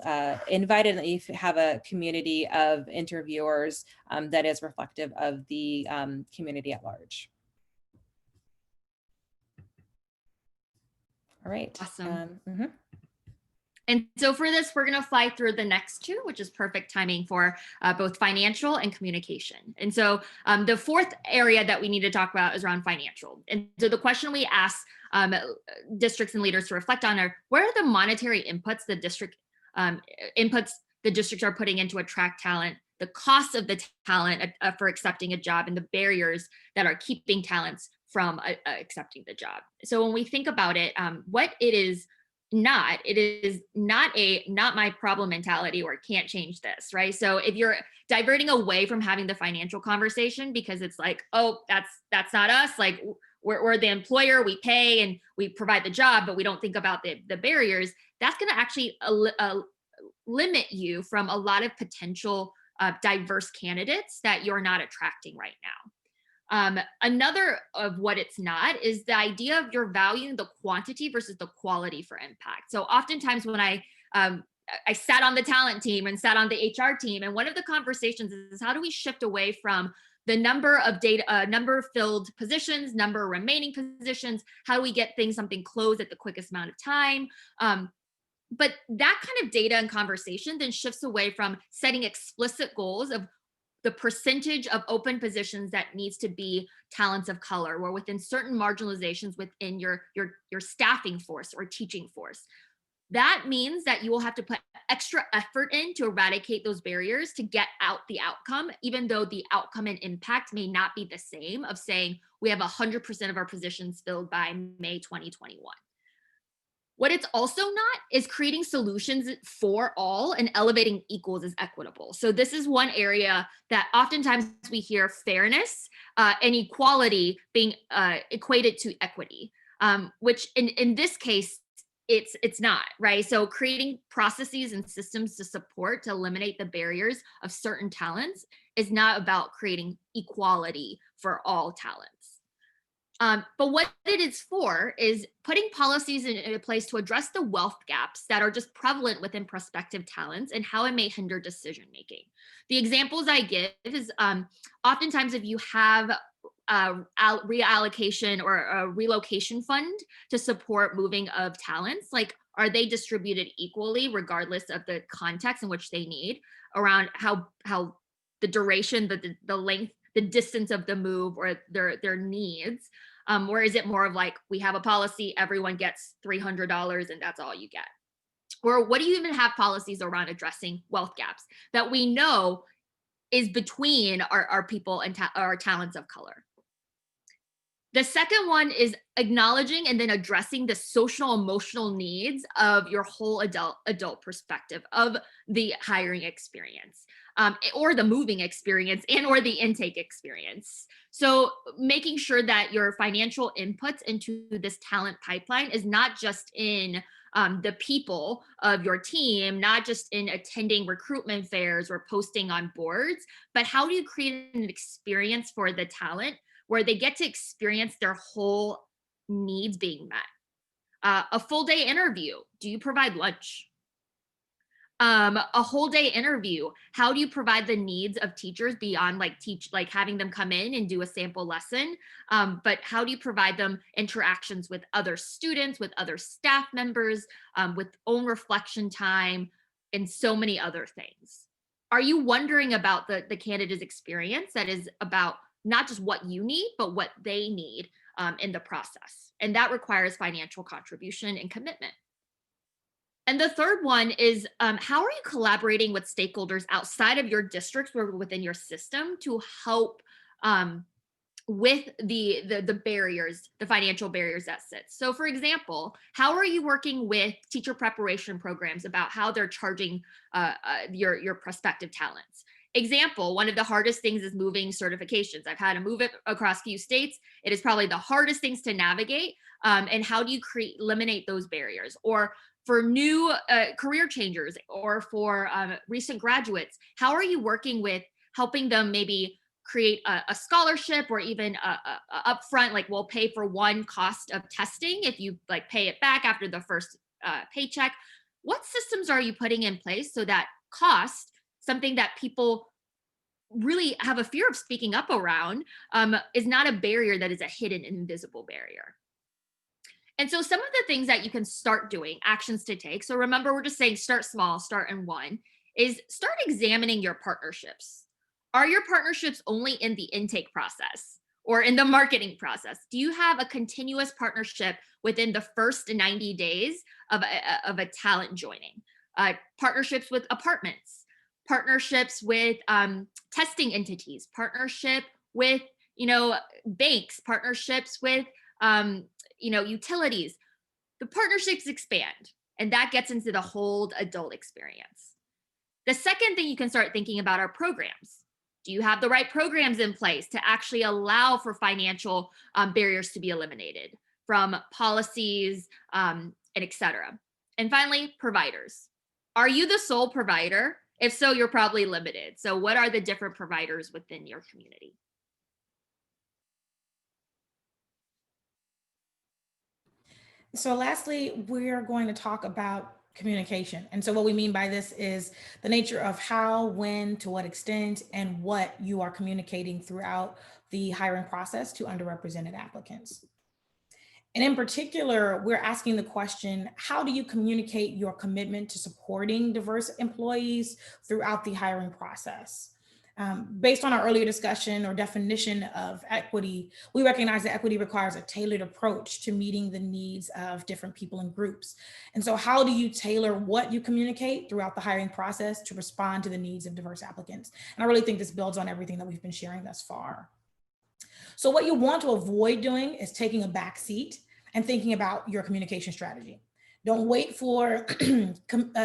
S3: invited, and that you have a community of interviewers that is reflective of the community at large. All right.
S1: Awesome. And so for this, we're going to fly through the next two, which is perfect timing for both financial and communication. And so the fourth area that we need to talk about is around financial. And so the question we ask districts and leaders to reflect on are, what are the monetary inputs the districts are putting into attract talent, the cost of the talent for accepting a job, and the barriers that are keeping talents from accepting the job. So when we think about it, what it is not my problem mentality or can't change this, right? So if you're diverting away from having the financial conversation because it's like, oh, that's not us, like we're the employer, we pay and we provide the job, but we don't think about the barriers, that's going to actually limit you from a lot of potential diverse candidates that you're not attracting right now. Another of what it's not is the idea of you're valuing the quantity versus the quality for impact. So oftentimes when I sat on the talent team and sat on the HR team, and one of the conversations is, how do we shift away from the number of number of filled positions, number of remaining positions? How do we get something closed at the quickest amount of time? But that kind of data and conversation then shifts away from setting explicit goals of the percentage of open positions that needs to be talents of color, or within certain marginalizations within your staffing force or teaching force. That means that you will have to put extra effort in to eradicate those barriers to get out the outcome, even though the outcome and impact may not be the same of saying we have 100% of our positions filled by May 2021. What it's also not is creating solutions for all and elevating equals as equitable. So this is one area that oftentimes we hear fairness and equality being equated to equity, which in this case, it's not, right? So creating processes and systems to support to eliminate the barriers of certain talents is not about creating equality for all talents. But what it is for is putting policies in place to address the wealth gaps that are just prevalent within prospective talents and how it may hinder decision making. The examples I give is oftentimes if you have reallocation or a relocation fund to support moving of talents, like are they distributed equally regardless of the context in which they need around how the duration, the length, the distance of the move or their needs? Or is it more of like, we have a policy, everyone gets $300 and that's all you get? Or what do you even have policies around addressing wealth gaps that we know is between our people and our talents of color? The second one is acknowledging and then addressing the social emotional needs of your whole adult perspective of the hiring experience, or the moving experience and or the intake experience. So making sure that your financial inputs into this talent pipeline is not just in the people of your team, not just in attending recruitment fairs or posting on boards, but how do you create an experience for the talent where they get to experience their whole needs being met? A full day interview. Do you provide lunch? A whole day interview. How do you provide the needs of teachers beyond like having them come in and do a sample lesson? But how do you provide them interactions with other students, with other staff members, with own reflection time, and so many other things? Are you wondering about the candidate's experience that is about not just what you need, but what they need in the process? And that requires financial contribution and commitment. And the third one is how are you collaborating with stakeholders outside of your districts or within your system to help with the barriers, the financial barriers that sit? So for example, how are you working with teacher preparation programs about how they're charging your prospective talents? Example, one of the hardest things is moving certifications. I've had to move it across a few states. It is probably the hardest things to navigate. And how do you eliminate those barriers? Or for new career changers or for recent graduates, how are you working with helping them maybe create a scholarship or even upfront, like we'll pay for one cost of testing if you like pay it back after the first paycheck? What systems are you putting in place so that cost, something that people really have a fear of speaking up around, is not a barrier that is a hidden invisible barrier? And so some of the things that you can start doing, actions to take, so remember we're just saying start small, start in one, is start examining your partnerships. Are your partnerships only in the intake process or in the marketing process? Do you have a continuous partnership within the first 90 days of a talent joining? Partnerships with apartments, partnerships with testing entities, partnership with banks, partnerships with utilities. The partnerships expand, and that gets into the whole adult experience. The second thing you can start thinking about are programs. Do you have the right programs in place to actually allow for financial barriers to be eliminated from policies and et cetera? And finally, providers. Are you the sole provider? If so, you're probably limited. So what are the different providers within your community?
S2: So lastly, we're going to talk about communication. And so what we mean by this is the nature of how, when, to what extent, and what you are communicating throughout the hiring process to underrepresented applicants. And in particular, we're asking the question, how do you communicate your commitment to supporting diverse employees throughout the hiring process? Based on our earlier discussion or definition of equity, we recognize that equity requires a tailored approach to meeting the needs of different people and groups. And so how do you tailor what you communicate throughout the hiring process to respond to the needs of diverse applicants? And I really think this builds on everything that we've been sharing thus far. So what you want to avoid doing is taking a back seat and thinking about your communication strategy. Don't wait for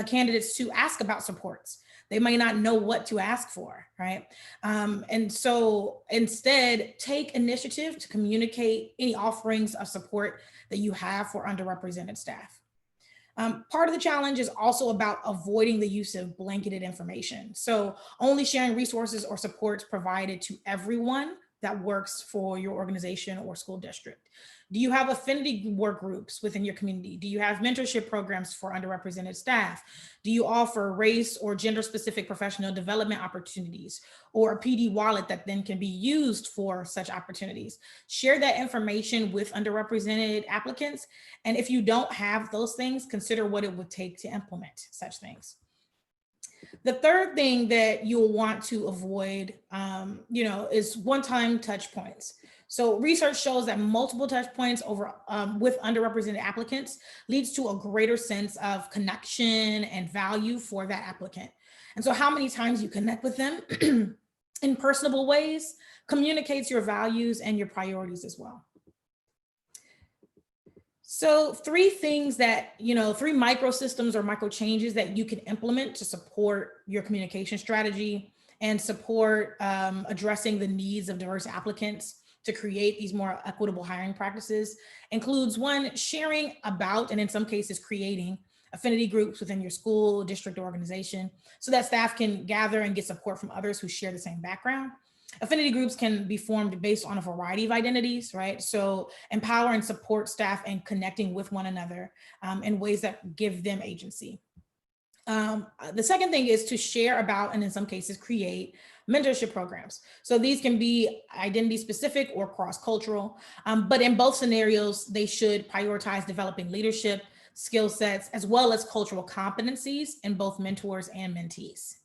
S2: candidates to ask about supports. They may not know what to ask for, right? And so instead, take initiative to communicate any offerings of support that you have for underrepresented staff. Part of the challenge is also about avoiding the use of blanketed information. So only sharing resources or supports provided to everyone that works for your organization or school district. Do you have affinity work groups within your community? Do you have mentorship programs for underrepresented staff? Do you offer race or gender specific professional development opportunities or a PD wallet that then can be used for such opportunities? Share that information with underrepresented applicants. And if you don't have those things, consider what it would take to implement such things. The third thing that you'll want to avoid, is one-time touch points. So research shows that multiple touch points with underrepresented applicants leads to a greater sense of connection and value for that applicant. And so how many times you connect with them in personable ways communicates your values and your priorities as well. So three things that, three microsystems or micro changes that you can implement to support your communication strategy and support addressing the needs of diverse applicants to create these more equitable hiring practices includes one, sharing about, and in some cases creating affinity groups within your school, district, or organization so that staff can gather and get support from others who share the same background. Affinity groups can be formed based on a variety of identities, right? So empower and support staff and connecting with one another in ways that give them agency. The second thing is to share about, and in some cases create, mentorship programs. So these can be identity specific or cross-cultural, but in both scenarios, they should prioritize developing leadership skill sets as well as cultural competencies in both mentors and mentees.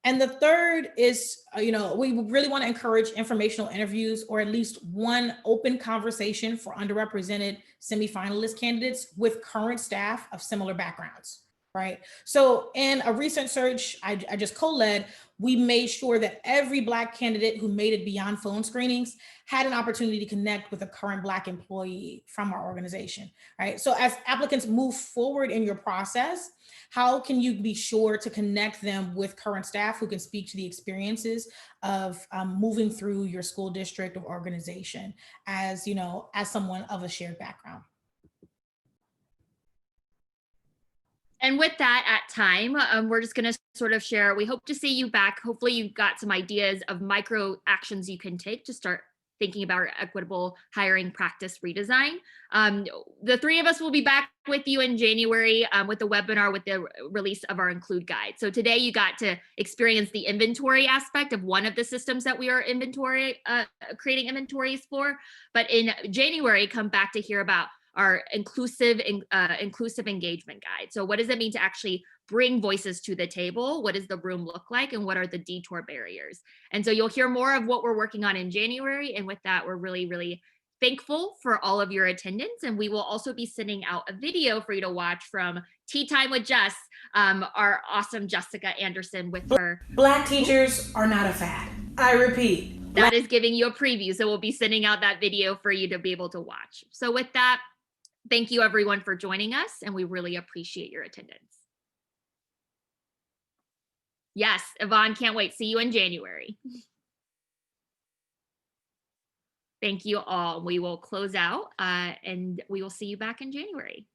S2: And the third is, we really want to encourage informational interviews or at least one open conversation for underrepresented semifinalist candidates with current staff of similar backgrounds, right? So in a recent search I just co-led, we made sure that every Black candidate who made it beyond phone screenings had an opportunity to connect with a current Black employee from our organization, right? So as applicants move forward in your process, how can you be sure to connect them with current staff who can speak to the experiences of moving through your school district or organization as someone of a shared background?
S1: And with that, at time, we're just going to sort of share. We hope to see you back. Hopefully you got some ideas of micro actions you can take to start thinking about our equitable hiring practice redesign. The three of us will be back with you in January with the webinar with the release of our Include Guide. So today you got to experience the inventory aspect of one of the systems that we are creating inventories for. But in January, come back to hear about our inclusive engagement guide. So what does it mean to actually bring voices to the table? What does the room look like? And what are the detour barriers? And so you'll hear more of what we're working on in January. And with that, we're really, really thankful for all of your attendance. And we will also be sending out a video for you to watch from Tea Time with Jess, our awesome Jessica Anderson with her.
S2: Black teachers are not a fad. I repeat.
S1: That is giving you a preview. So we'll be sending out that video for you to be able to watch. So with that, thank you everyone for joining us, and we really appreciate your attendance. Yes, Yvonne, can't wait. See you in January. Thank you all. We will close out and we will see you back in January.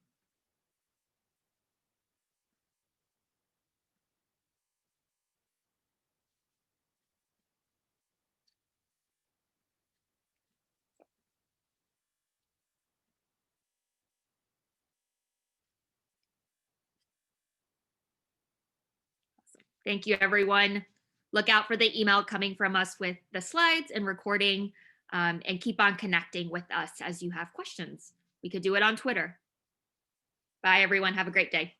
S1: Thank you, everyone. Look out for the email coming from us with the slides and recording, and keep on connecting with us as you have questions. We could do it on Twitter. Bye, everyone. Have a great day.